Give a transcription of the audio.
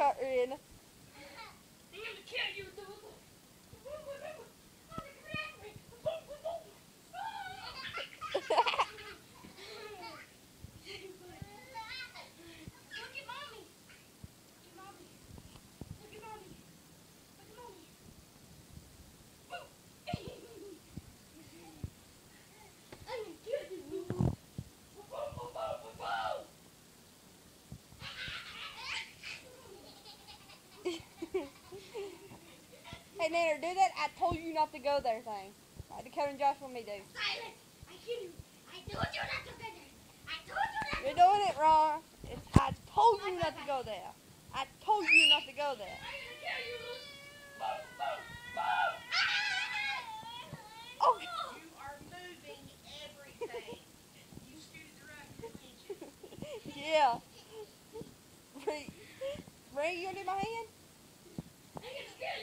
cut her in. I'm gonna kill you, dude. Hey, Nanner, do that I told you not to go there thing. Like Dakota and Josh want me to do. Silence! I hear you. I told you not to go there. I told you not to You're doing it wrong. I told you not to go there. I told you not to go there. I'm gonna kill you. Oh, You are moving everything. You scooted the right dimension. yeah. Ray, you gonna do my hand? I'm gonna kill